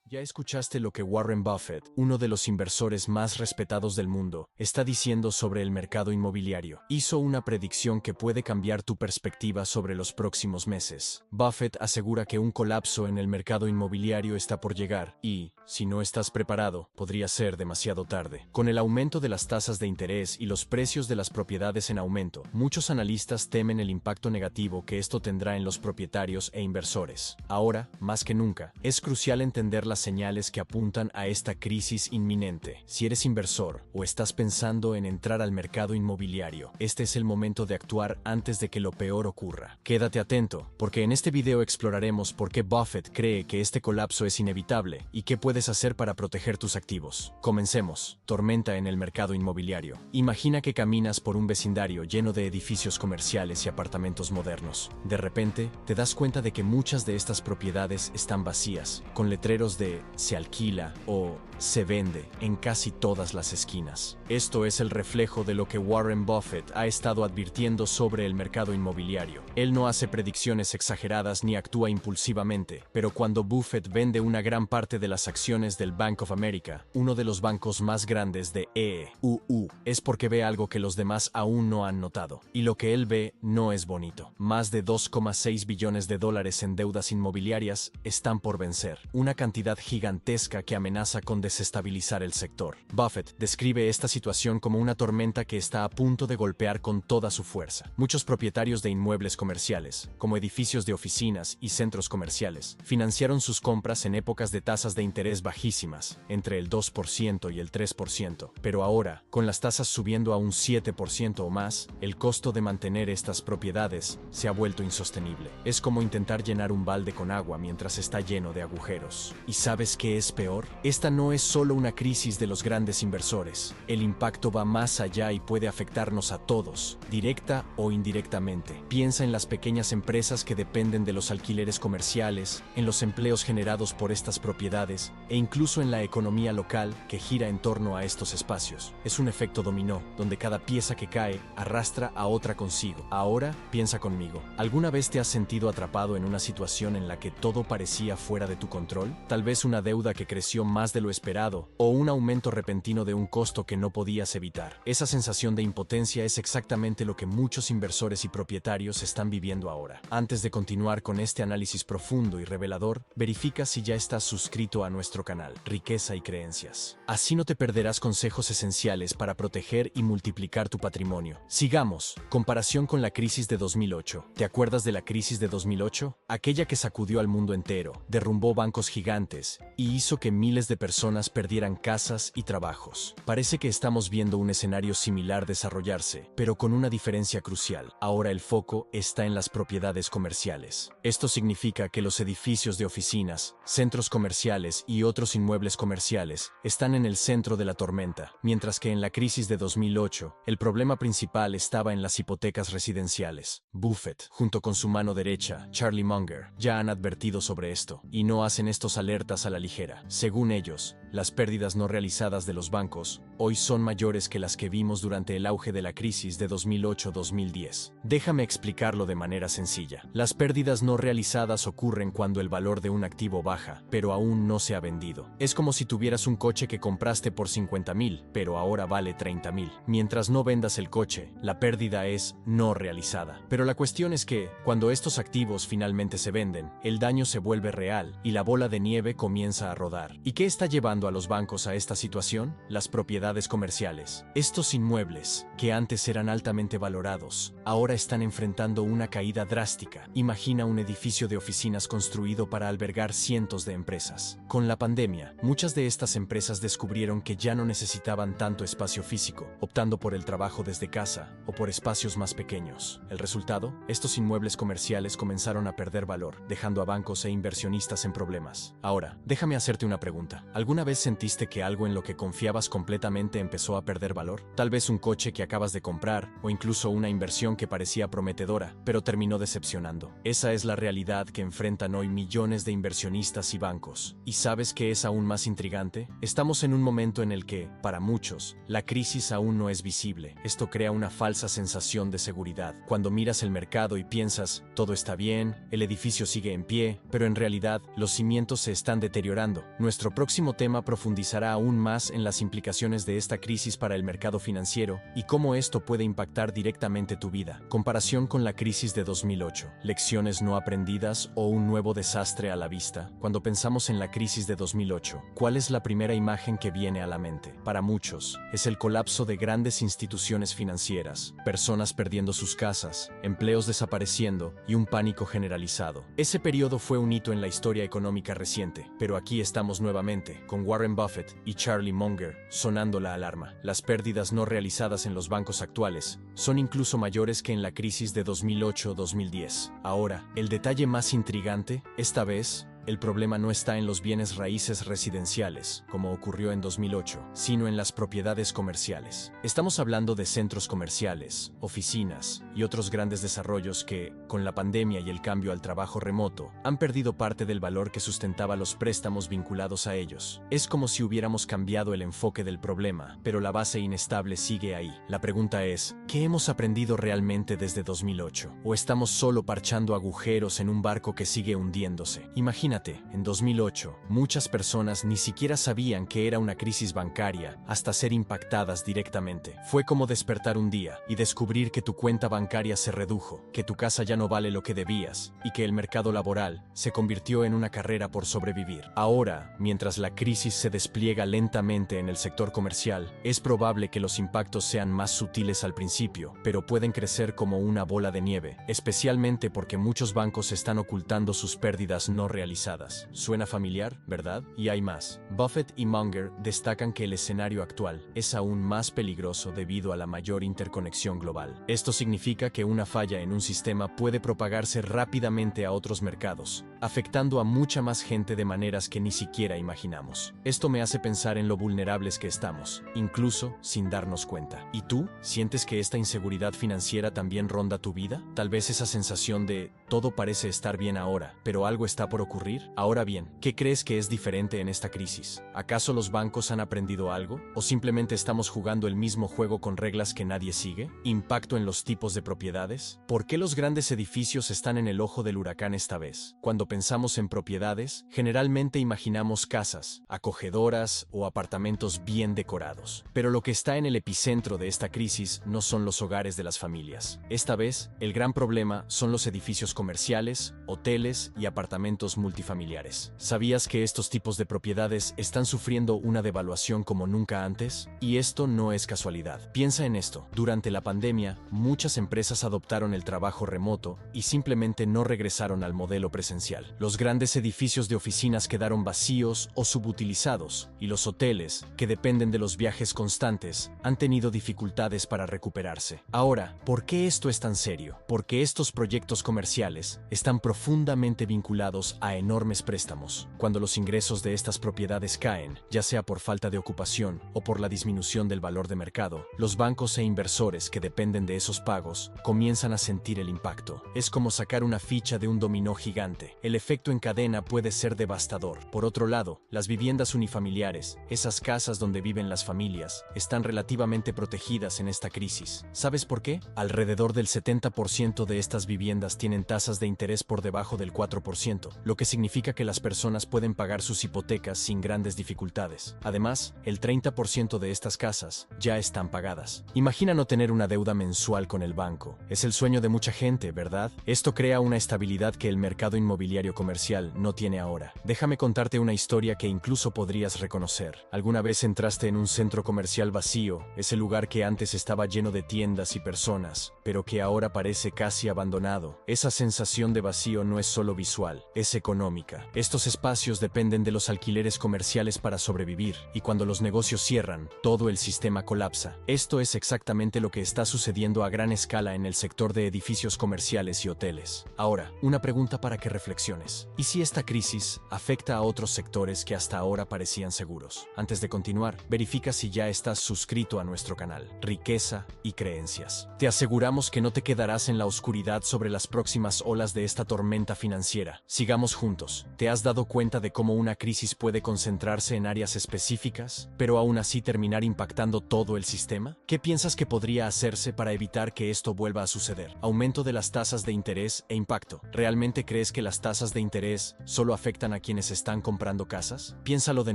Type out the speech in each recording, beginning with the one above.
Ya escuchaste lo que Warren Buffett, uno de los inversores más respetados del mundo, está diciendo sobre el mercado inmobiliario. Hizo una predicción que puede cambiar tu perspectiva sobre los próximos meses. Buffett asegura que un colapso en el mercado inmobiliario está por llegar y, si no estás preparado, podría ser demasiado tarde. Con el aumento de las tasas de interés y los precios de las propiedades en aumento, muchos analistas temen el impacto negativo que esto tendrá en los propietarios e inversores. Ahora, más que nunca, es crucial entender las señales que apuntan a esta crisis inminente. Si eres inversor o estás pensando en entrar al mercado inmobiliario, este es el momento de actuar antes de que lo peor ocurra. Quédate atento, porque en este video exploraremos por qué Buffett cree que este colapso es inevitable y qué puedes hacer para proteger tus activos. Comencemos. Tormenta en el mercado inmobiliario. Imagina que caminas por un vecindario lleno de edificios comerciales y apartamentos modernos. De repente, te das cuenta de que muchas de estas propiedades están vacías, con letreros de "se alquila" o "se vende" en casi todas las esquinas. Esto es el reflejo de lo que Warren Buffett ha estado advirtiendo sobre el mercado inmobiliario. Él no hace predicciones exageradas ni actúa impulsivamente, pero cuando Buffett vende una gran parte de las acciones del Bank of America, uno de los bancos más grandes de EUU, es porque ve algo que los demás aún no han notado. Y lo que él ve no es bonito. Más de 2,6 billones de dólares en deudas inmobiliarias están por vencer, una cantidad gigantesca que amenaza con desestabilizar el sector. Buffett describe esta situación como una tormenta que está a punto de golpear con toda su fuerza. Muchos propietarios de inmuebles comerciales, como edificios de oficinas y centros comerciales, financiaron sus compras en épocas de tasas de interés bajísimas, entre el 2% y el 3%. Pero ahora, con las tasas subiendo a un 7% o más, el costo de mantener estas propiedades se ha vuelto insostenible. Es como intentar llenar un balde con agua mientras está lleno de agujeros. ¿Y sabes qué es peor? Esta no es solo una crisis de los grandes inversores. El impacto va más allá y puede afectarnos a todos, directa o indirectamente. Piensa en las pequeñas empresas que dependen de los alquileres comerciales, en los empleos generados por estas propiedades e incluso en la economía local que gira en torno a estos espacios. Es un efecto dominó, donde cada pieza que cae arrastra a otra consigo. Ahora, piensa conmigo. ¿Alguna vez te has sentido atrapado en una situación en la que todo parecía fuera de tu control? Tal vez una deuda que creció más de lo esperado o un aumento repentino de un costo que no podías evitar. Esa sensación de impotencia es exactamente lo que muchos inversores y propietarios están viviendo ahora. Antes de continuar con este análisis profundo y revelador, verifica si ya estás suscrito a nuestro canal, Riqueza y Creencias. Así no te perderás consejos esenciales para proteger y multiplicar tu patrimonio. Sigamos. Comparación con la crisis de 2008. ¿Te acuerdas de la crisis de 2008? Aquella que sacudió al mundo entero, derrumbó bancos gigantes y hizo que miles de personas perdieran casas y trabajos. Parece que estamos viendo un escenario similar desarrollarse, pero con una diferencia crucial. Ahora el foco está en las propiedades comerciales. Esto significa que los edificios de oficinas, centros comerciales y otros inmuebles comerciales están en el centro de la tormenta, mientras que en la crisis de 2008, el problema principal estaba en las hipotecas residenciales. Buffett, junto con su mano derecha, Charlie Munger, ya han advertido sobre esto, y no hacen estos alertas a la ligera. Según ellos, las pérdidas no realizadas de los bancos hoy son mayores que las que vimos durante el auge de la crisis de 2008-2010. Déjame explicarlo de manera sencilla. Las pérdidas no realizadas ocurren cuando el valor de un activo baja, pero aún no se ha vendido. Es como si tuvieras un coche que compraste por 50,000, pero ahora vale 30,000. Mientras no vendas el coche, la pérdida es no realizada. Pero la cuestión es que, cuando estos activos finalmente se venden, el daño se vuelve real y la bola de nieve comienza a rodar. ¿Y qué está llevando a los bancos a esta situación? Las propiedades comerciales. Estos inmuebles, que antes eran altamente valorados, ahora están enfrentando una caída drástica. Imagina un edificio de oficinas construido para albergar cientos de empresas. Con la pandemia, muchas de estas empresas descubrieron que ya no necesitaban tanto espacio físico, optando por el trabajo desde casa o por espacios más pequeños. El resultado, estos inmuebles comerciales comenzaron a perder valor, dejando a bancos e inversionistas en problemas. Ahora, déjame hacerte una pregunta. ¿Alguna vez sentiste que algo en lo que confiabas completamente empezó a perder valor? Tal vez un coche que acabas de comprar o incluso una inversión que parecía prometedora, pero terminó decepcionando. Esa es la realidad que enfrentan hoy millones de inversionistas y bancos. ¿Y sabes qué es aún más intrigante? Estamos en un momento en el que, para muchos, la crisis aún no es visible. Esto crea una falsa sensación de seguridad. Cuando miras el mercado y piensas, todo está bien, el edificio sigue en pie, pero en realidad, los cimientos se están deteriorando. Nuestro próximo tema profundizará aún más en las implicaciones de esta crisis para el mercado financiero y cómo esto puede impactar directamente tu vida. Comparación con la crisis de 2008. Lecciones no aprendidas o un nuevo desastre a la vista. Cuando pensamos en la crisis de 2008, ¿cuál es la primera imagen que viene a la mente? Para muchos, es el colapso de grandes instituciones financieras, personas perdiendo sus casas, empleos desapareciendo y un pánico generalizado. Ese periodo fue un hito en la historia económica reciente, pero aquí estamos nuevamente, con Warren Buffett y Charlie Munger sonando la alarma. Las pérdidas no realizadas en los bancos actuales son incluso mayores que en la crisis de 2008-2010. Ahora, el detalle más intrigante, esta vez, el problema no está en los bienes raíces residenciales, como ocurrió en 2008, sino en las propiedades comerciales. Estamos hablando de centros comerciales, oficinas y otros grandes desarrollos que, con la pandemia y el cambio al trabajo remoto, han perdido parte del valor que sustentaba los préstamos vinculados a ellos. Es como si hubiéramos cambiado el enfoque del problema, pero la base inestable sigue ahí. La pregunta es, ¿qué hemos aprendido realmente desde 2008? ¿O estamos solo parchando agujeros en un barco que sigue hundiéndose? Imagínate, en 2008, muchas personas ni siquiera sabían que era una crisis bancaria hasta ser impactadas directamente. Fue como despertar un día y descubrir que tu cuenta bancaria se redujo, que tu casa ya no vale lo que debías y que el mercado laboral se convirtió en una carrera por sobrevivir. Ahora, mientras la crisis se despliega lentamente en el sector comercial, es probable que los impactos sean más sutiles al principio, pero pueden crecer como una bola de nieve, especialmente porque muchos bancos están ocultando sus pérdidas no realizadas. Suena familiar, ¿verdad? Y hay más. Buffett y Munger destacan que el escenario actual es aún más peligroso debido a la mayor interconexión global. Esto significa que una falla en un sistema puede propagarse rápidamente a otros mercados, afectando a mucha más gente de maneras que ni siquiera imaginamos. Esto me hace pensar en lo vulnerables que estamos, incluso sin darnos cuenta. ¿Y tú? ¿Sientes que esta inseguridad financiera también ronda tu vida? Tal vez esa sensación de todo parece estar bien ahora, pero algo está por ocurrir. Ahora bien, ¿qué crees que es diferente en esta crisis? ¿Acaso los bancos han aprendido algo? ¿O simplemente estamos jugando el mismo juego con reglas que nadie sigue? ¿Impacto en los tipos de propiedades? ¿Por qué los grandes edificios están en el ojo del huracán esta vez? Cuando pensamos en propiedades, generalmente imaginamos casas, acogedoras o apartamentos bien decorados. Pero lo que está en el epicentro de esta crisis no son los hogares de las familias. Esta vez, el gran problema son los edificios comerciales, hoteles y apartamentos multifamiliares. ¿Sabías que estos tipos de propiedades están sufriendo una devaluación como nunca antes? Y esto no es casualidad. Piensa en esto. Durante la pandemia, muchas empresas adoptaron el trabajo remoto y simplemente no regresaron al modelo presencial. Los grandes edificios de oficinas quedaron vacíos o subutilizados, y los hoteles, que dependen de los viajes constantes, han tenido dificultades para recuperarse. Ahora, ¿por qué esto es tan serio? Porque estos proyectos comerciales están profundamente vinculados a enormes préstamos. Cuando los ingresos de estas propiedades caen, ya sea por falta de ocupación o por la disminución del valor de mercado, los bancos e inversores que dependen de esos pagos comienzan a sentir el impacto. Es como sacar una ficha de un dominó gigante. El efecto en cadena puede ser devastador. Por otro lado, las viviendas unifamiliares, esas casas donde viven las familias, están relativamente protegidas en esta crisis. ¿Sabes por qué? Alrededor del 70% de estas viviendas tienen tasas de interés por debajo del 4%, lo que significa que las personas pueden pagar sus hipotecas sin grandes dificultades. Además, el 30% de estas casas ya están pagadas. Imagina no tener una deuda mensual con el banco. Es el sueño de mucha gente, ¿verdad? Esto crea una estabilidad que el mercado inmobiliario comercial no tiene ahora. Déjame contarte una historia que incluso podrías reconocer. ¿Alguna vez entraste en un centro comercial vacío, ese lugar que antes estaba lleno de tiendas y personas, pero que ahora parece casi abandonado? Esa sensación de vacío no es solo visual, es económica. Estos espacios dependen de los alquileres comerciales para sobrevivir, y cuando los negocios cierran, todo el sistema colapsa. Esto es exactamente lo que está sucediendo a gran escala en el sector de edificios comerciales y hoteles. Ahora, una pregunta para que reflexiones. ¿Y si esta crisis afecta a otros sectores que hasta ahora parecían seguros? Antes de continuar, verifica si ya estás suscrito a nuestro canal. Riqueza y creencias. Te aseguramos que no te quedarás en la oscuridad sobre las próximas olas de esta tormenta financiera. Sigamos juntos. puntos. ¿Te has dado cuenta de cómo una crisis puede concentrarse en áreas específicas, pero aún así terminar impactando todo el sistema? ¿Qué piensas que podría hacerse para evitar que esto vuelva a suceder? Aumento de las tasas de interés e impacto. ¿Realmente crees que las tasas de interés solo afectan a quienes están comprando casas? Piénsalo de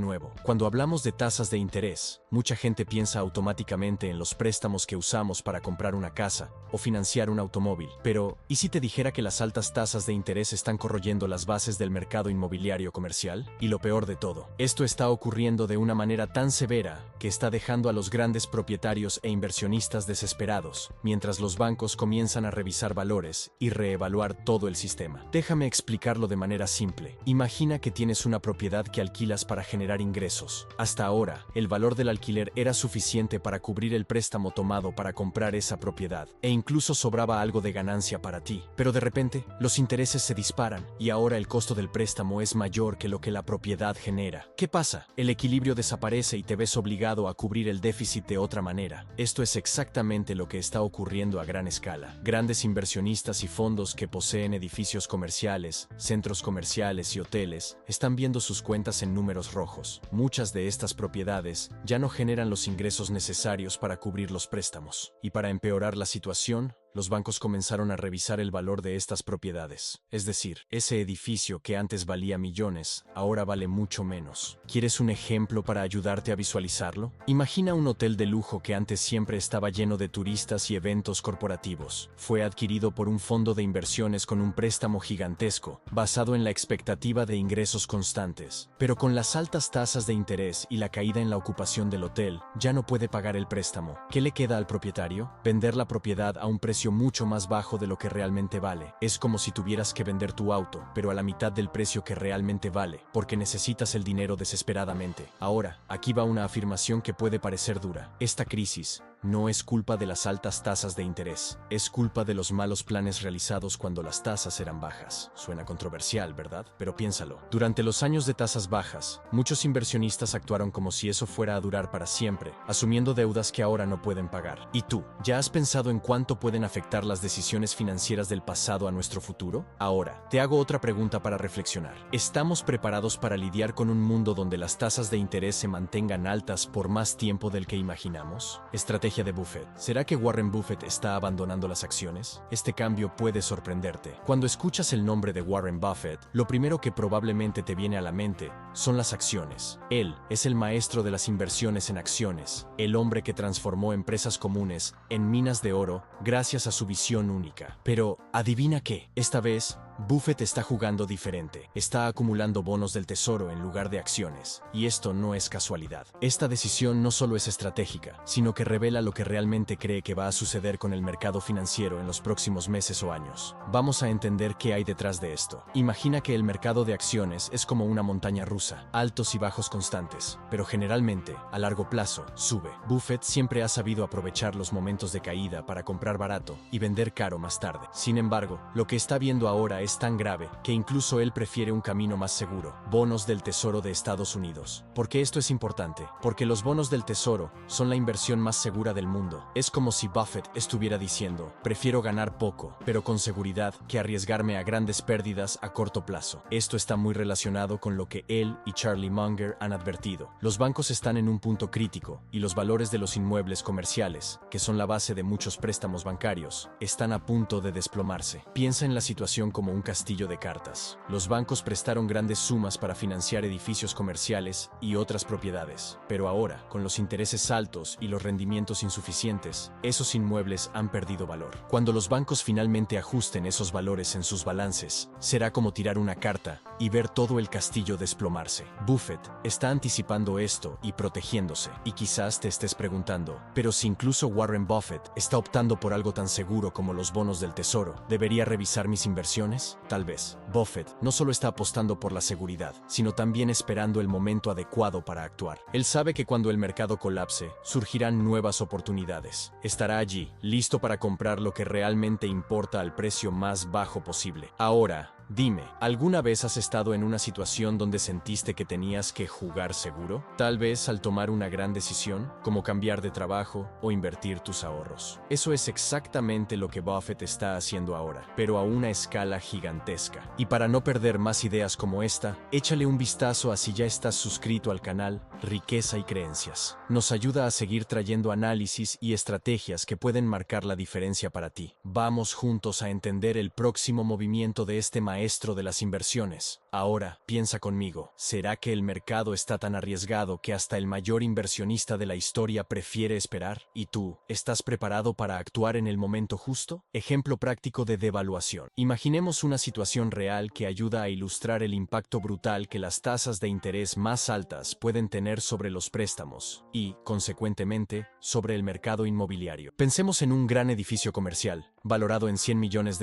nuevo. Cuando hablamos de tasas de interés, mucha gente piensa automáticamente en los préstamos que usamos para comprar una casa o financiar un automóvil. Pero, ¿y si te dijera que las altas tasas de interés están corroyendo las bases del mercado inmobiliario comercial? Y lo peor de todo, esto está ocurriendo de una manera tan severa que está dejando a los grandes propietarios e inversionistas desesperados, mientras los bancos comienzan a revisar valores y reevaluar todo el sistema. Déjame explicarlo de manera simple. Imagina que tienes una propiedad que alquilas para generar ingresos. Hasta ahora, el valor del alquiler era suficiente para cubrir el préstamo tomado para comprar esa propiedad, e incluso sobraba algo de ganancia para ti. Pero de repente, los intereses se disparan y ahora el costo del préstamo es mayor que lo que la propiedad genera. ¿Qué pasa? El equilibrio desaparece y te ves obligado a cubrir el déficit de otra manera. Esto es exactamente lo que está ocurriendo a gran escala. Grandes inversionistas y fondos que poseen edificios comerciales, centros comerciales y hoteles están viendo sus cuentas en números rojos. Muchas de estas propiedades ya no generan los ingresos necesarios para cubrir los préstamos. Y para empeorar la situación, los bancos comenzaron a revisar el valor de estas propiedades. Es decir, ese edificio que antes valía millones, ahora vale mucho menos. ¿Quieres un ejemplo para ayudarte a visualizarlo? Imagina un hotel de lujo que antes siempre estaba lleno de turistas y eventos corporativos. Fue adquirido por un fondo de inversiones con un préstamo gigantesco, basado en la expectativa de ingresos constantes. Pero con las altas tasas de interés y la caída en la ocupación del hotel, ya no puede pagar el préstamo. ¿Qué le queda al propietario? Vender la propiedad a un precio mucho más bajo de lo que realmente vale. Es como si tuvieras que vender tu auto, pero a la mitad del precio que realmente vale, porque necesitas el dinero desesperadamente. Ahora, aquí va una afirmación que puede parecer dura. Esta crisis no es culpa de las altas tasas de interés, es culpa de los malos planes realizados cuando las tasas eran bajas. Suena controversial, ¿verdad? Pero piénsalo. Durante los años de tasas bajas, muchos inversionistas actuaron como si eso fuera a durar para siempre, asumiendo deudas que ahora no pueden pagar. ¿Y tú? ¿Ya has pensado en cuánto pueden afectar las decisiones financieras del pasado a nuestro futuro? Ahora, te hago otra pregunta para reflexionar. ¿Estamos preparados para lidiar con un mundo donde las tasas de interés se mantengan altas por más tiempo del que imaginamos? Estrategia de Buffett. ¿Será que Warren Buffett está abandonando las acciones? Este cambio puede sorprenderte. Cuando escuchas el nombre de Warren Buffett, lo primero que probablemente te viene a la mente son las acciones. Él es el maestro de las inversiones en acciones, el hombre que transformó empresas comunes en minas de oro gracias a su visión única. Pero, ¿adivina qué? Esta vez, Buffett está jugando diferente. Está acumulando bonos del tesoro en lugar de acciones. Y esto no es casualidad. Esta decisión no solo es estratégica, sino que revela lo que realmente cree que va a suceder con el mercado financiero en los próximos meses o años. Vamos a entender qué hay detrás de esto. Imagina que el mercado de acciones es como una montaña rusa, altos y bajos constantes, pero generalmente, a largo plazo, sube. Buffett siempre ha sabido aprovechar los momentos de caída para comprar barato y vender caro más tarde. Sin embargo, lo que está viendo ahora es tan grave que incluso él prefiere un camino más seguro: bonos del Tesoro de Estados Unidos. ¿Por qué esto es importante? Porque los bonos del Tesoro son la inversión más segura del mundo. Es como si Buffett estuviera diciendo: prefiero ganar poco, pero con seguridad, que arriesgarme a grandes pérdidas a corto plazo. Esto está muy relacionado con lo que él y Charlie Munger han advertido. Los bancos están en un punto crítico y los valores de los inmuebles comerciales, que son la base de muchos préstamos bancarios, están a punto de desplomarse. Piensa en la situación como un castillo de cartas. Los bancos prestaron grandes sumas para financiar edificios comerciales y otras propiedades, pero ahora, con los intereses altos y los rendimientos insuficientes, esos inmuebles han perdido valor. Cuando los bancos finalmente ajusten esos valores en sus balances, será como tirar una carta y ver todo el castillo desplomarse. Buffett está anticipando esto y protegiéndose. Y quizás te estés preguntando, pero si incluso Warren Buffett está optando por algo tan seguro como los bonos del tesoro, ¿debería revisar mis inversiones? Tal vez. Buffett no solo está apostando por la seguridad, sino también esperando el momento adecuado para actuar. Él sabe que cuando el mercado colapse, surgirán nuevas oportunidades. Estará allí, listo para comprar lo que realmente importa al precio más bajo posible. Ahora, Dime, ¿alguna vez has estado en una situación donde sentiste que tenías que jugar seguro? Tal vez al tomar una gran decisión, como cambiar de trabajo o invertir tus ahorros. Eso es exactamente lo que Buffett está haciendo ahora, pero a una escala gigantesca. Y para no perder más ideas como esta, échale un vistazo a si ya estás suscrito al canal Riqueza y Creencias. Nos ayuda a seguir trayendo análisis y estrategias que pueden marcar la diferencia para ti. Vamos juntos a entender el próximo movimiento de este maestro de las inversiones. Ahora, piensa conmigo, ¿será que el mercado está tan arriesgado que hasta el mayor inversionista de la historia prefiere esperar? ¿Y tú, estás preparado para actuar en el momento justo? Ejemplo práctico de devaluación. Imaginemos una situación real que ayuda a ilustrar el impacto brutal que las tasas de interés más altas pueden tener sobre los préstamos y, consecuentemente, sobre el mercado inmobiliario. Pensemos en un gran edificio comercial, valorado en $100 millones,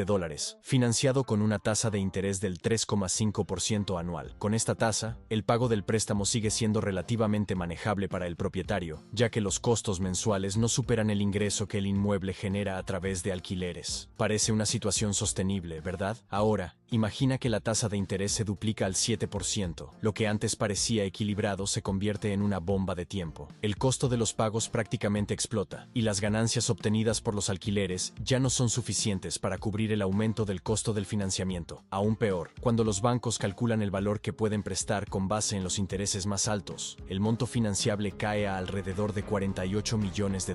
financiado con una tasa de interés del 3,5% anual. Con esta tasa, el pago del préstamo sigue siendo relativamente manejable para el propietario, ya que los costos mensuales no superan el ingreso que el inmueble genera a través de alquileres. Parece una situación sostenible, ¿verdad? Ahora, imagina que la tasa de interés se duplica al 7%. Lo que antes parecía equilibrado se convierte en una bomba de tiempo. El costo de los pagos prácticamente explota, y las ganancias obtenidas por los alquileres ya no son suficientes para cubrir el aumento del costo del financiamiento. Aún peor, cuando los bancos calculan el valor que pueden prestar con base en los intereses más altos, el monto financiable cae a alrededor de $48 millones.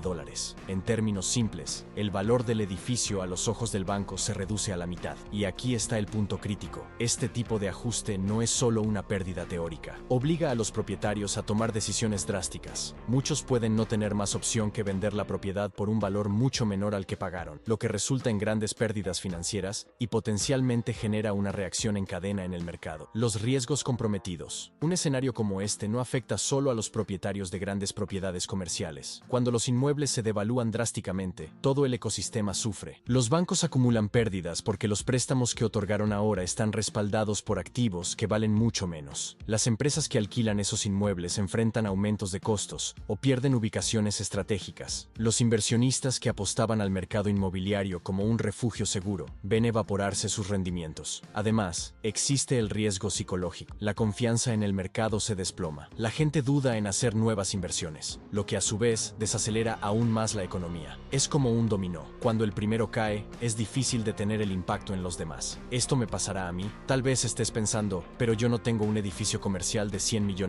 En términos simples, el valor del edificio a los ojos del banco se reduce a la mitad. Y aquí está el punto crítico. Este tipo de ajuste no es solo una pérdida teórica. Obliga a los propietarios a tomar decisiones drásticas. Muchos pueden no tener más opción que vender la propiedad por un valor mucho menor al que pagaron, lo que resulta en grandes pérdidas financieras y potencialmente genera una reacción en cadena en el mercado. Los riesgos comprometidos. Un escenario como este no afecta solo a los propietarios de grandes propiedades comerciales. Cuando los inmuebles se devalúan drásticamente, todo el ecosistema sufre. Los bancos acumulan pérdidas porque los préstamos que otorgaron ahora están respaldados por activos que valen mucho menos. Las empresas que alquilan esos inmuebles enfrentan aumentos de costos o pierden ubicaciones estratégicas. Los inversionistas que apostaban al mercado inmobiliario como un refugio seguro ven evaporarse sus rendimientos. Además, existe el riesgo psicológico. La confianza en el mercado se desploma. La gente duda en hacer nuevas inversiones, lo que a su vez desacelera aún más la economía. Es como un dominó. Cuando el primero cae, es difícil detener el impacto en los demás. ¿Esto me pasará a mí? Tal vez estés pensando, pero yo no tengo un edificio comercial de $100 millones.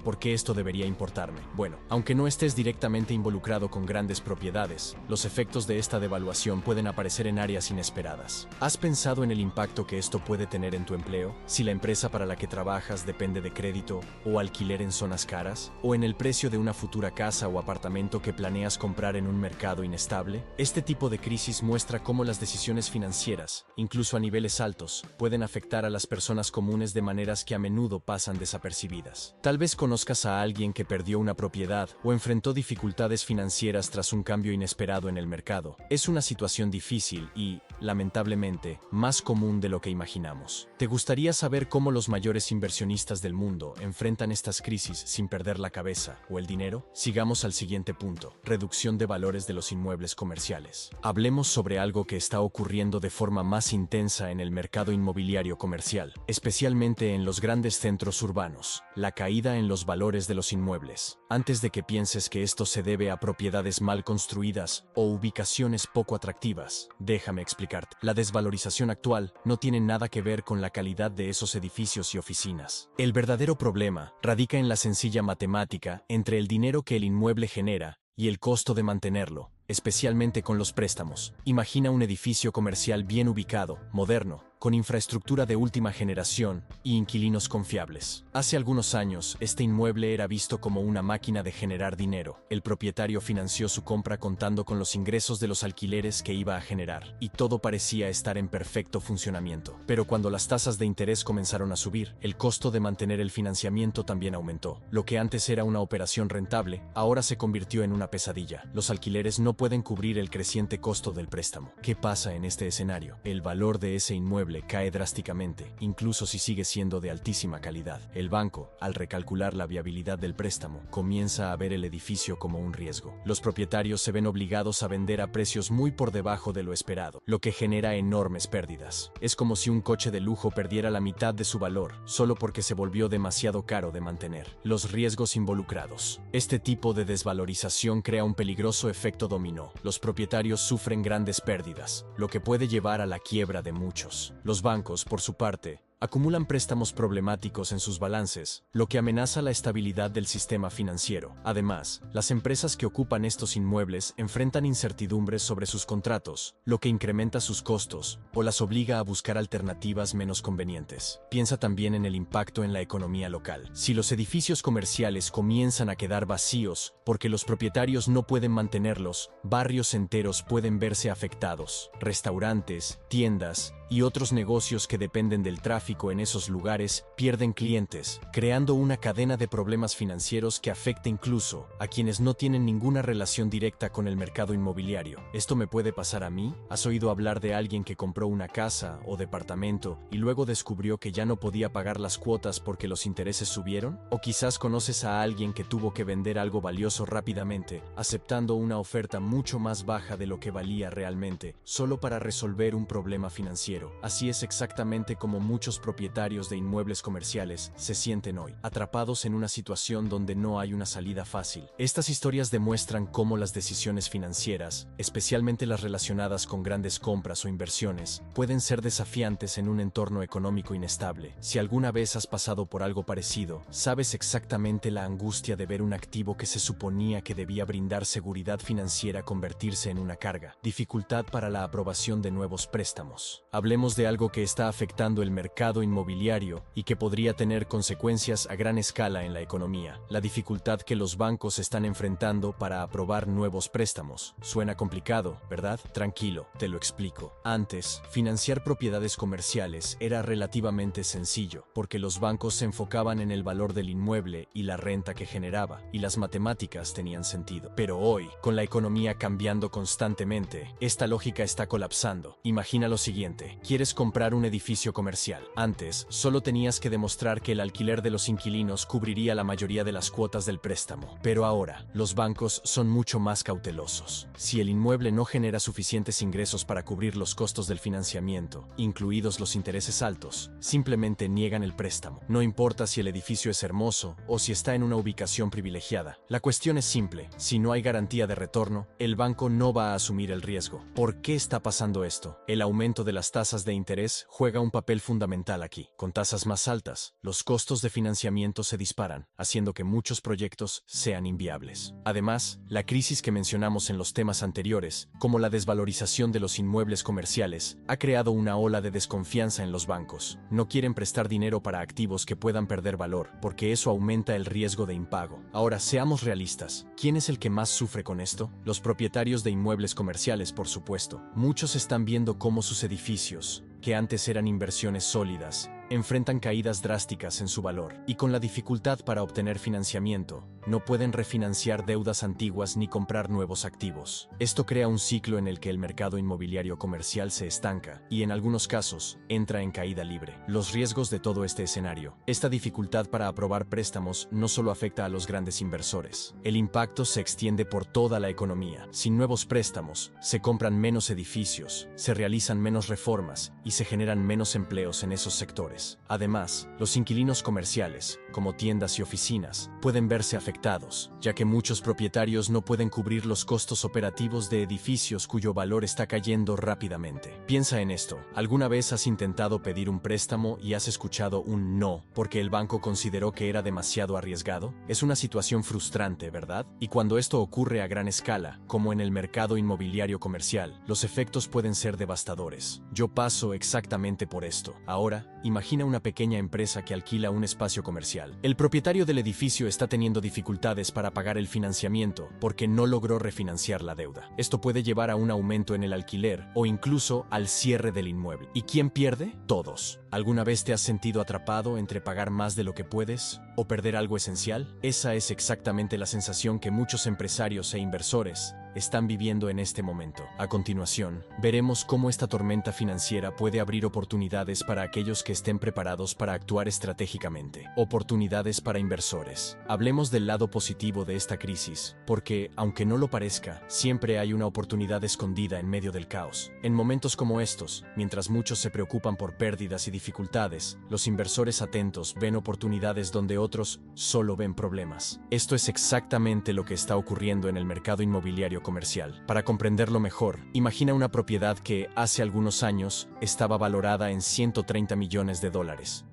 ¿Por qué esto debería importarme? Bueno, aunque no estés directamente involucrado con grandes propiedades, los efectos de esta devaluación pueden aparecer en áreas inesperadas. ¿Has pensado en el impacto que esto puede tener en tu empleo? Si la empresa para la que trabajas depende de crédito o alquiler en zonas caras, o en el precio de una futura casa o apartamento que planeas comprar en un mercado inestable. Este tipo de crisis muestra cómo las decisiones financieras, incluso a niveles altos, pueden afectar a las personas comunes de maneras que a menudo pasan desapercibidas. Tal vez conozcas a alguien que perdió una propiedad o enfrentó dificultades financieras tras un cambio inesperado en el mercado. Es una situación difícil y, lamentablemente, más común de lo que imaginamos. ¿Te gustaría saber cómo los mayores inversionistas del mundo enfrentan estas crisis sin perder la cabeza o el dinero? Sigamos al siguiente punto: reducción de valores de los inmuebles comerciales. Hablemos sobre algo que está ocurriendo de forma más intensa en el mercado inmobiliario comercial, especialmente en los grandes centros urbanos: la caída en los valores de los inmuebles. Antes de que pienses que esto se debe a propiedades mal construidas o ubicaciones poco atractivas, déjame explicarte. La desvalorización actual no tiene nada que ver con la calidad de esos edificios y oficinas. El verdadero problema radica en la sencilla matemática entre el dinero que el inmueble genera y el costo de mantenerlo, especialmente con los préstamos. Imagina un edificio comercial bien ubicado, moderno, con infraestructura de última generación y inquilinos confiables. Hace algunos años, este inmueble era visto como una máquina de generar dinero. El propietario financió su compra contando con los ingresos de los alquileres que iba a generar, y todo parecía estar en perfecto funcionamiento. Pero cuando las tasas de interés comenzaron a subir, el costo de mantener el financiamiento también aumentó. Lo que antes era una operación rentable, ahora se convirtió en una pesadilla. Los alquileres no pueden cubrir el creciente costo del préstamo. ¿Qué pasa en este escenario? El valor de ese inmueble inmueble cae drásticamente, incluso si sigue siendo de altísima calidad. El banco, al recalcular la viabilidad del préstamo, comienza a ver el edificio como un riesgo. Los propietarios se ven obligados a vender a precios muy por debajo de lo esperado, lo que genera enormes pérdidas. Es como si un coche de lujo perdiera la mitad de su valor, solo porque se volvió demasiado caro de mantener. Los riesgos involucrados. Este tipo de desvalorización crea un peligroso efecto dominó. Los propietarios sufren grandes pérdidas, lo que puede llevar a la quiebra de muchos. Los bancos, por su parte, acumulan préstamos problemáticos en sus balances, lo que amenaza la estabilidad del sistema financiero. Además, las empresas que ocupan estos inmuebles enfrentan incertidumbres sobre sus contratos, lo que incrementa sus costos o las obliga a buscar alternativas menos convenientes. Piensa también en el impacto en la economía local. Si los edificios comerciales comienzan a quedar vacíos porque los propietarios no pueden mantenerlos, barrios enteros pueden verse afectados. Restaurantes, tiendas y otros negocios que dependen del tráfico en esos lugares pierden clientes, creando una cadena de problemas financieros que afecta incluso a quienes no tienen ninguna relación directa con el mercado inmobiliario. ¿Esto me puede pasar a mí? ¿Has oído hablar de alguien que compró una casa o departamento y luego descubrió que ya no podía pagar las cuotas porque los intereses subieron? ¿O quizás conoces a alguien que tuvo que vender algo valioso rápidamente, aceptando una oferta mucho más baja de lo que valía realmente, solo para resolver un problema financiero? Así es exactamente como muchos propietarios de inmuebles comerciales se sienten hoy, atrapados en una situación donde no hay una salida fácil. Estas historias demuestran cómo las decisiones financieras, especialmente las relacionadas con grandes compras o inversiones, pueden ser desafiantes en un entorno económico inestable. Si alguna vez has pasado por algo parecido, sabes exactamente la angustia de ver un activo que se suponía que debía brindar seguridad financiera convertirse en una carga, dificultad para la aprobación de nuevos préstamos. Hablemos de algo que está afectando el mercado inmobiliario y que podría tener consecuencias a gran escala en la economía: la dificultad que los bancos están enfrentando para aprobar nuevos préstamos. Suena complicado, ¿verdad? Tranquilo, te lo explico. Antes, financiar propiedades comerciales era relativamente sencillo, porque los bancos se enfocaban en el valor del inmueble y la renta que generaba, y las matemáticas tenían sentido. Pero hoy, con la economía cambiando constantemente, esta lógica está colapsando. Imagina lo siguiente: quieres comprar un edificio comercial. Antes, solo tenías que demostrar que el alquiler de los inquilinos cubriría la mayoría de las cuotas del préstamo. Pero ahora, los bancos son mucho más cautelosos. Si el inmueble no genera suficientes ingresos para cubrir los costos del financiamiento, incluidos los intereses altos, simplemente niegan el préstamo. No importa si el edificio es hermoso o si está en una ubicación privilegiada. La cuestión es simple: si no hay garantía de retorno, el banco no va a asumir el riesgo. ¿Por qué está pasando esto? El aumento de las tasas de interés juega un papel fundamental aquí. Con tasas más altas, los costos de financiamiento se disparan, haciendo que muchos proyectos sean inviables. Además, la crisis que mencionamos en los temas anteriores, como la desvalorización de los inmuebles comerciales, ha creado una ola de desconfianza en los bancos. No quieren prestar dinero para activos que puedan perder valor, porque eso aumenta el riesgo de impago. Ahora, seamos realistas. ¿Quién es el que más sufre con esto? Los propietarios de inmuebles comerciales, por supuesto. Muchos están viendo cómo sus edificios, que antes eran inversiones sólidas, enfrentan caídas drásticas en su valor, y con la dificultad para obtener financiamiento, no pueden refinanciar deudas antiguas ni comprar nuevos activos. Esto crea un ciclo en el que el mercado inmobiliario comercial se estanca y, en algunos casos, entra en caída libre. Los riesgos de todo este escenario. Esta dificultad para aprobar préstamos no solo afecta a los grandes inversores. El impacto se extiende por toda la economía. Sin nuevos préstamos, se compran menos edificios, se realizan menos reformas y se generan menos empleos en esos sectores. Además, los inquilinos comerciales, como tiendas y oficinas, pueden verse afectados, ya que muchos propietarios no pueden cubrir los costos operativos de edificios cuyo valor está cayendo rápidamente. Piensa en esto: ¿alguna vez has intentado pedir un préstamo y has escuchado un no porque el banco consideró que era demasiado arriesgado? Es una situación frustrante, ¿verdad? Y cuando esto ocurre a gran escala, como en el mercado inmobiliario comercial, los efectos pueden ser devastadores. Yo paso exactamente por esto. Ahora, imagina una pequeña empresa que alquila un espacio comercial. El propietario del edificio está teniendo dificultades para pagar el financiamiento porque no logró refinanciar la deuda. Esto puede llevar a un aumento en el alquiler o incluso al cierre del inmueble. ¿Y quién pierde? Todos. ¿Alguna vez te has sentido atrapado entre pagar más de lo que puedes o perder algo esencial? Esa es exactamente la sensación que muchos empresarios e inversores están viviendo en este momento. A continuación, veremos cómo esta tormenta financiera puede abrir oportunidades para aquellos que estén preparados para actuar estratégicamente. Oportunidades para inversores. Hablemos del lado positivo de esta crisis, porque, aunque no lo parezca, siempre hay una oportunidad escondida en medio del caos. En momentos como estos, mientras muchos se preocupan por pérdidas y dificultades, los inversores atentos ven oportunidades donde otros solo ven problemas. Esto es exactamente lo que está ocurriendo en el mercado inmobiliario comercial. Para comprenderlo mejor, imagina una propiedad que, hace algunos años, estaba valorada en $130 millones.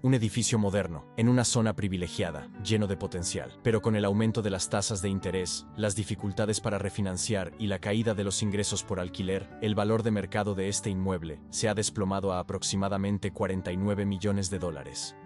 Un edificio moderno, en una zona privilegiada, lleno de potencial. Pero con el aumento de las tasas de interés, las dificultades para refinanciar y la caída de los ingresos por alquiler, el valor de mercado de este inmueble se ha desplomado a aproximadamente $49 millones.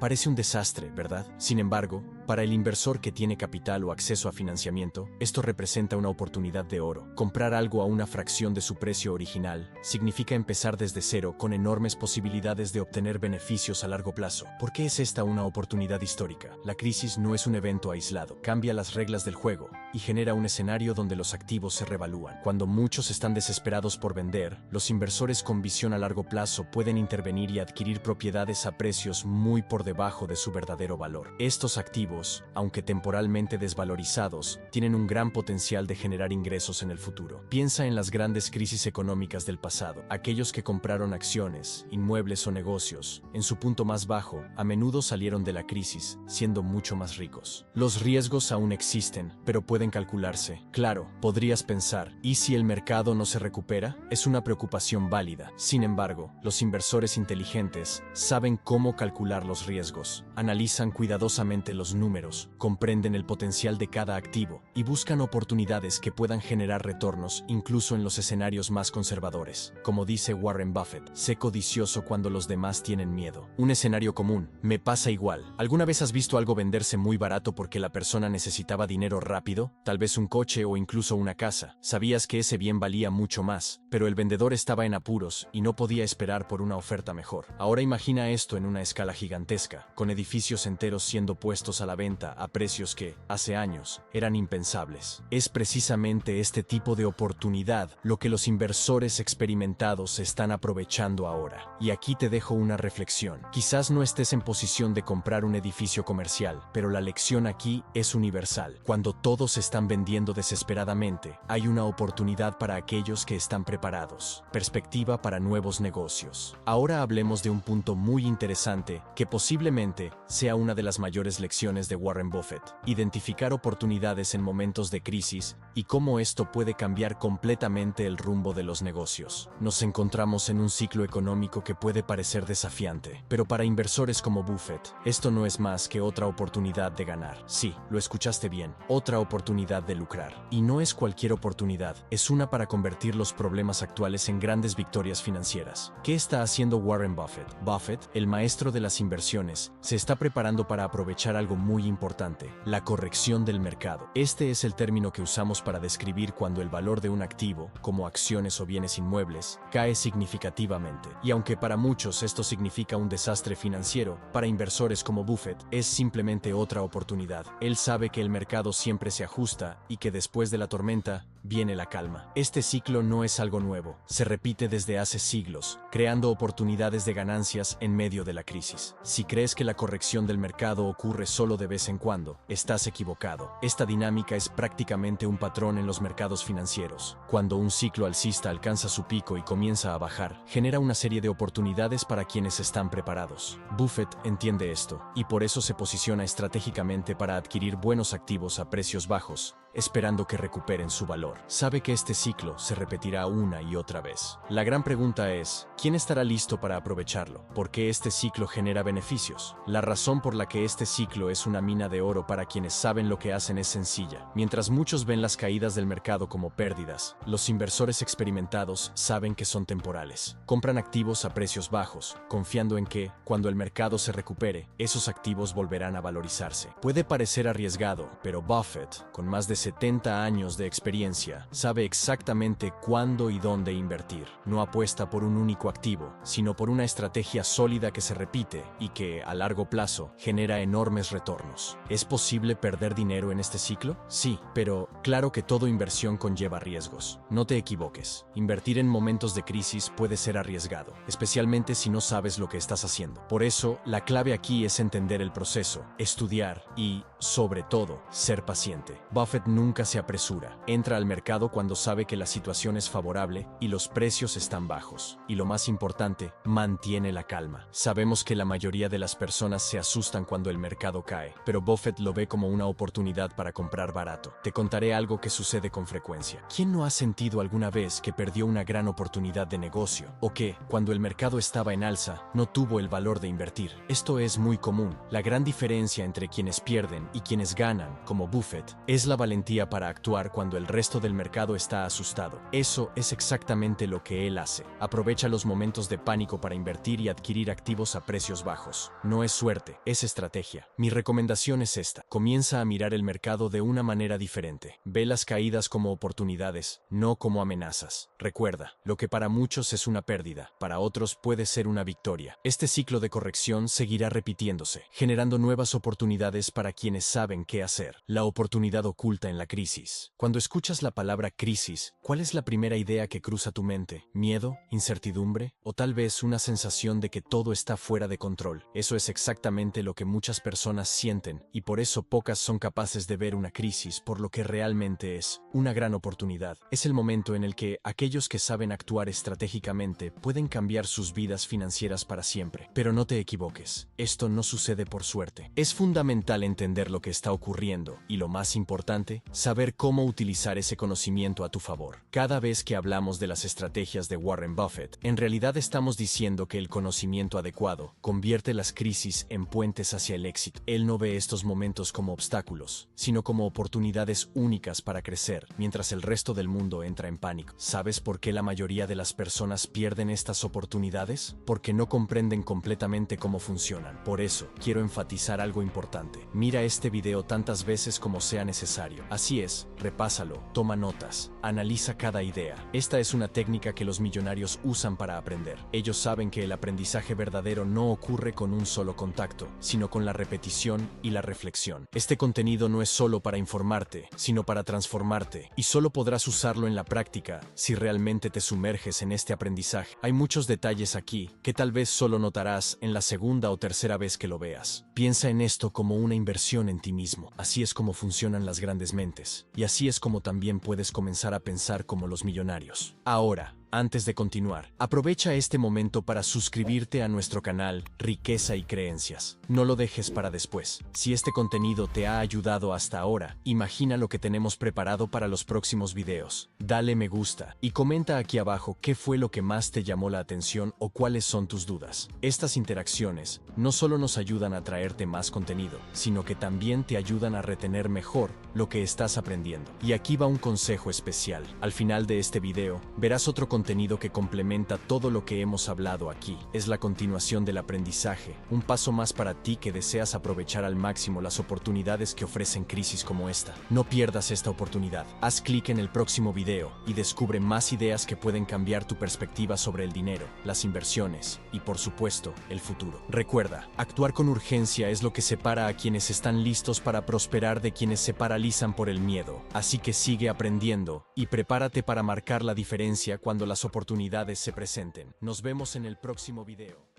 Parece un desastre, ¿verdad? Sin embargo, para el inversor que tiene capital o acceso a financiamiento, esto representa una oportunidad de oro. Comprar algo a una fracción de su precio original significa empezar desde cero con enormes posibilidades de obtener beneficios a largo plazo. ¿Por qué es esta una oportunidad histórica? La crisis no es un evento aislado, cambia las reglas del juego y genera un escenario donde los activos se revalúan. Cuando muchos están desesperados por vender, los inversores con visión a largo plazo pueden intervenir y adquirir propiedades a precios muy por debajo de su verdadero valor. Estos activos, aunque temporalmente desvalorizados, tienen un gran potencial de generar ingresos en el futuro. Piensa en las grandes crisis económicas del pasado. Aquellos que compraron acciones, inmuebles o negocios, en su punto más bajo, a menudo salieron de la crisis, siendo mucho más ricos. Los riesgos aún existen, pero pueden calcularse. Claro, podrías pensar, ¿y si el mercado no se recupera? Es una preocupación válida. Sin embargo, los inversores inteligentes saben cómo calcular los riesgos, analizan cuidadosamente los números, comprenden el potencial de cada activo y buscan oportunidades que puedan generar retornos incluso en los escenarios más conservadores. Como dice Warren Buffett, sé codicioso cuando los demás tienen miedo. Un escenario común, me pasa igual. ¿Alguna vez has visto algo venderse muy barato porque la persona necesitaba dinero rápido? Tal vez un coche o incluso una casa. Sabías que ese bien valía mucho más, pero el vendedor estaba en apuros y no podía esperar por una oferta mejor. Ahora imagina esto en una escala gigantesca, con edificios enteros siendo puestos a la venta a precios que, hace años, eran impensables. Es precisamente este tipo de oportunidad lo que los inversores experimentados están aprovechando ahora. Y aquí te dejo una reflexión. Quizás no estés en posición de comprar un edificio comercial, pero la lección aquí es universal. Cuando todos están vendiendo desesperadamente, hay una oportunidad para aquellos que están preparados. Perspectiva para nuevos negocios. Ahora hablemos de un punto muy interesante que posiblemente sea una de las mayores lecciones de Warren Buffett: identificar oportunidades en momentos de crisis y cómo esto puede cambiar completamente el rumbo de los negocios. Nos encontramos en un ciclo económico que puede parecer desafiante, pero para inversores como Buffett, esto no es más que otra oportunidad de ganar. Sí, lo escuchaste bien, otra oportunidad de lucrar. Y no es cualquier oportunidad, es una para convertir los problemas actuales en grandes victorias financieras. ¿Qué está haciendo Warren Buffett? Buffett, el maestro de las inversiones, se está preparando para aprovechar algo muy importante: la corrección del mercado. Este es el término que usamos para describir cuando el valor de un activo, como acciones o bienes inmuebles, cae significativamente. Y aunque para muchos esto significa un desastre financiero, para inversores como Buffett es simplemente otra oportunidad. Él sabe que el mercado siempre se ajusta y que después de la tormenta viene la calma. Este ciclo no es algo nuevo, se repite desde hace siglos, creando oportunidades de ganancias en medio de la crisis. Si crees que la corrección del mercado ocurre solo de vez en cuando, estás equivocado. Esta dinámica es prácticamente un patrón en los mercados financieros. Cuando un ciclo alcista alcanza su pico y comienza a bajar, genera una serie de oportunidades para quienes están preparados. Buffett entiende esto, y por eso se posiciona estratégicamente para adquirir buenos activos a precios bajos, esperando que recuperen su valor. Sabe que este ciclo se repetirá una y otra vez. La gran pregunta es, ¿quién estará listo para aprovecharlo? ¿Por qué este ciclo genera beneficios? La razón por la que este ciclo es una mina de oro para quienes saben lo que hacen es sencilla. Mientras muchos ven las caídas del mercado como pérdidas, los inversores experimentados saben que son temporales. Compran activos a precios bajos, confiando en que, cuando el mercado se recupere, esos activos volverán a valorizarse. Puede parecer arriesgado, pero Buffett, con más de 70 años de experiencia, sabe exactamente cuándo y dónde invertir. No apuesta por un único activo, sino por una estrategia sólida que se repite y que, a largo plazo, genera enormes retornos. ¿Es posible perder dinero en este ciclo? Sí, pero claro que toda inversión conlleva riesgos. No te equivoques. Invertir en momentos de crisis puede ser arriesgado, especialmente si no sabes lo que estás haciendo. Por eso, la clave aquí es entender el proceso, estudiar y, sobre todo, ser paciente. Buffett nunca se apresura. Entra al mercado cuando sabe que la situación es favorable y los precios están bajos. Y lo más importante, mantiene la calma. Sabemos que la mayoría de las personas se asustan cuando el mercado cae, pero Buffett lo ve como una oportunidad para comprar barato. Te contaré algo que sucede con frecuencia. ¿Quién no ha sentido alguna vez que perdió una gran oportunidad de negocio? O que, cuando el mercado estaba en alza, no tuvo el valor de invertir. Esto es muy común. La gran diferencia entre quienes pierden y quienes ganan, como Buffett, es la valentía para actuar cuando el resto del mercado está asustado. Eso es exactamente lo que él hace. Aprovecha los momentos de pánico para invertir y adquirir activos a precios bajos. No es suerte, es estrategia. Mi recomendación es esta. Comienza a mirar el mercado de una manera diferente. Ve las caídas como oportunidades, no como amenazas. Recuerda, lo que para muchos es una pérdida, para otros puede ser una victoria. Este ciclo de corrección seguirá repitiéndose, generando nuevas oportunidades para quienes saben qué hacer. La oportunidad oculta en la crisis. Cuando escuchas la palabra crisis, ¿cuál es la primera idea que cruza tu mente? ¿Miedo? ¿Incertidumbre? ¿O tal vez una sensación de que todo está fuera de control? Eso es exactamente lo que muchas personas sienten, y por eso pocas son capaces de ver una crisis por lo que realmente es, una gran oportunidad. Es el momento en el que aquellos que saben actuar estratégicamente pueden cambiar sus vidas financieras para siempre. Pero no te equivoques, esto no sucede por suerte. Es fundamental entender lo que está ocurriendo y, lo más importante, saber cómo utilizar ese conocimiento a tu favor. Cada vez que hablamos de las estrategias de Warren Buffett, en realidad estamos diciendo que el conocimiento adecuado convierte las crisis en puentes hacia el éxito. Él no ve estos momentos como obstáculos, sino como oportunidades únicas para crecer, mientras el resto del mundo entra en pánico. ¿Sabes por qué la mayoría de las personas pierden estas oportunidades? Porque no comprenden completamente cómo funcionan. Por eso, quiero enfatizar algo importante. Mira este video tantas veces como sea necesario. Así es, repásalo, toma notas, analiza cada idea. Esta es una técnica que los millonarios usan para aprender. Ellos saben que el aprendizaje verdadero no ocurre con un solo contacto, sino con la repetición y la reflexión. Este contenido no es solo para informarte, sino para transformarte, y solo podrás usarlo en la práctica si realmente te sumerges en este aprendizaje. Hay muchos detalles aquí que tal vez solo notarás en la segunda o tercera vez que lo veas. Piensa en esto como una inversión en ti mismo. Así es como funcionan las grandes mentes, y así es como también puedes comenzar a pensar como los millonarios. Ahora, antes de continuar, aprovecha este momento para suscribirte a nuestro canal Riqueza y Creencias. No lo dejes para después. Si este contenido te ha ayudado hasta ahora, imagina lo que tenemos preparado para los próximos videos. Dale me gusta y comenta aquí abajo qué fue lo que más te llamó la atención o cuáles son tus dudas. Estas interacciones no solo nos ayudan a traerte más contenido, sino que también te ayudan a retener mejor lo que estás aprendiendo. Y aquí va un consejo especial. Al final de este video, verás otro contenido que complementa todo lo que hemos hablado aquí. Es la continuación del aprendizaje, un paso más para ti que deseas aprovechar al máximo las oportunidades que ofrecen crisis como esta. No pierdas esta oportunidad. Haz clic en el próximo video y descubre más ideas que pueden cambiar tu perspectiva sobre el dinero, las inversiones y, por supuesto, el futuro. Recuerda, actuar con urgencia es lo que separa a quienes están listos para prosperar de quienes se paralizan por el miedo. Así que sigue aprendiendo y prepárate para marcar la diferencia cuando las oportunidades se presenten. Nos vemos en el próximo video.